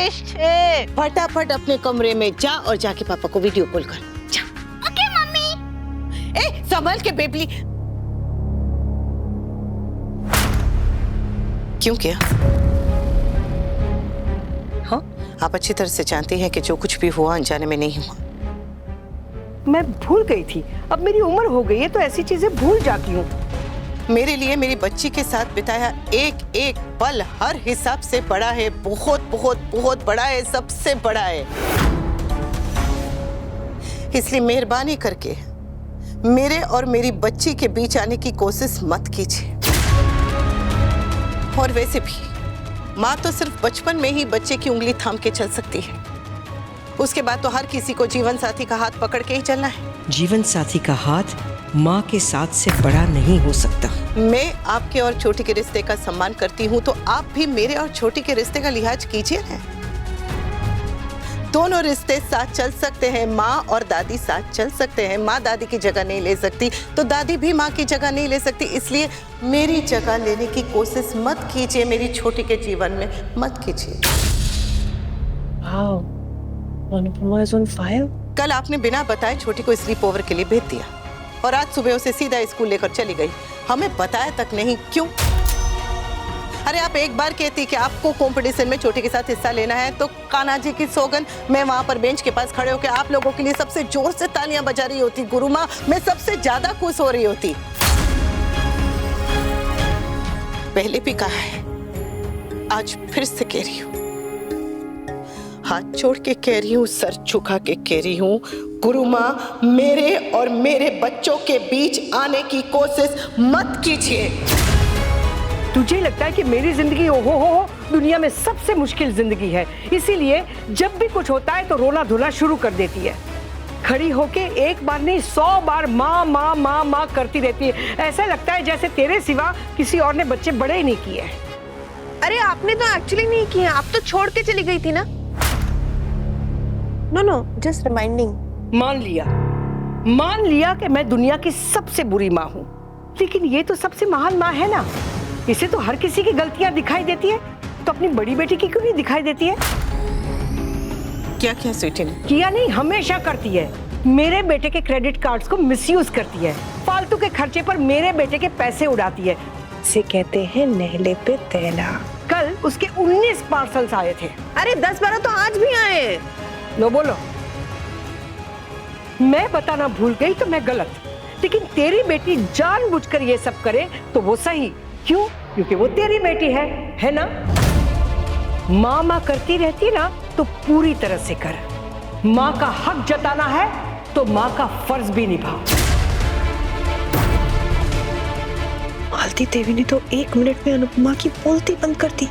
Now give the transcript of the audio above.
देश छे। फटाफट अपने कमरे में जा और जाके पापा को वीडियो कॉल कर। जा। Okay mummy. ए संभल के बेबली। क्यों किया? हाँ, आप अच्छी तरह से जानती हैं कि जो कुछ भी हुआ अनजाने में नहीं हुआ। मैं भूल गई थी, अब मेरी उम्र हो गई है तो ऐसी चीजें भूल जाती हूँ। मेरे लिए मेरी बच्ची के साथ बिताया एक एक पल हर हिसाब से बड़ा है, बहुत बहुत बहुत बड़ा है, सबसे बड़ा है। इसलिए मेहरबानी करके मेरे और मेरी बच्ची के बीच आने की कोशिश मत कीजिए। और वैसे भी माँ तो सिर्फ बचपन में ही बच्चे की उंगली थाम के चल सकती है, उसके बाद तो हर किसी को जीवन साथी का हाथ पकड़ के ही चलना है। जीवन साथी का हाथ माँ के साथ से बड़ा नहीं हो सकता। मैं आपके और छोटी के रिश्ते का सम्मान करती हूँ, तो आप भी मेरे और छोटी के रिश्ते का लिहाज कीजिए ना। दोनों रिश्ते साथ चल सकते हैं, माँ और दादी साथ चल सकते हैं। माँ दादी की जगह नहीं ले सकती तो दादी भी माँ की जगह नहीं ले सकती, इसलिए मेरी जगह लेने की कोशिश मत कीजिए, मेरी छोटी के जीवन में मत कीजिए। Anupama is on fire? कल आपने बिना बताए छोटी को स्लीप ओवर के लिए भेज दिया और आज सुबह उसे सीधा स्कूल लेकर चली गई, हमें बताया तक नहीं। क्यों? अरे आप एक बार कहती कि आपको कंपटीशन में छोटी के साथ हिस्सा लेना है तो कान्हा जी की सौगन, मैं वहां पर बेंच के पास खड़े होकर आप लोगों के लिए सबसे जोर से तालियां बजा रही होती। गुरु माँ, मैं सबसे ज्यादा खुश हो रही होती। पहले भी कहा है, आज फिर से कह रही हूँ, हाथ छोड़ के कह रही हूँ, सर झुका के कह रही हूँ, गुरु माँ मेरे और मेरे बच्चों के बीच आने की कोशिश मत कीजिए। तुझे लगता है कि मेरी जिंदगी हो दुनिया में सबसे मुश्किल जिंदगी है, इसीलिए जब भी कुछ होता है तो रोना धोना शुरू कर देती है। खड़ी होके एक बार नहीं 100 बार माँ माँ माँ माँ करती रहती है। ऐसा लगता है जैसे तेरे सिवा किसी और ने बच्चे बड़े ही नहीं किए। अरे आपने तो एक्चुअली नहीं किए, आप तो छोड़ के चली गई थी ना। Know just reminding. मान लिया कि मैं दुनिया की सबसे बुरी माँ हूँ, लेकिन ये तो सबसे महान माँ है ना। इसे तो हर किसी की गलतियां दिखाई देती है, तो अपनी बड़ी बेटी की क्यों नहीं दिखाई देती है? क्या क्या स्वीटी ने किया नहीं, हमेशा करती है। मेरे बेटे के क्रेडिट कार्ड्स को मिसयूज करती है, फालतू के खर्चे पर मेरे बेटे के पैसे उड़ाती है। इसे कहते हैं नहले पे तैला। कल उसके 19 पार्सल्स आए थे। अरे 10-12 तो आज भी आए। लो बोलो, मैं बताना भूल गई तो मैं गलत, लेकिन तेरी बेटी जानबूझकर ये सब करे तो वो सही। क्यों? क्योंकि वो तेरी बेटी है ना? माँ माँ करती रहती ना तो पूरी तरह से कर। माँ का हक जताना है तो माँ का फर्ज भी निभाओ। मालती देवी ने तो 1 मिनट में अनुपमा की बोलती बंद कर दी।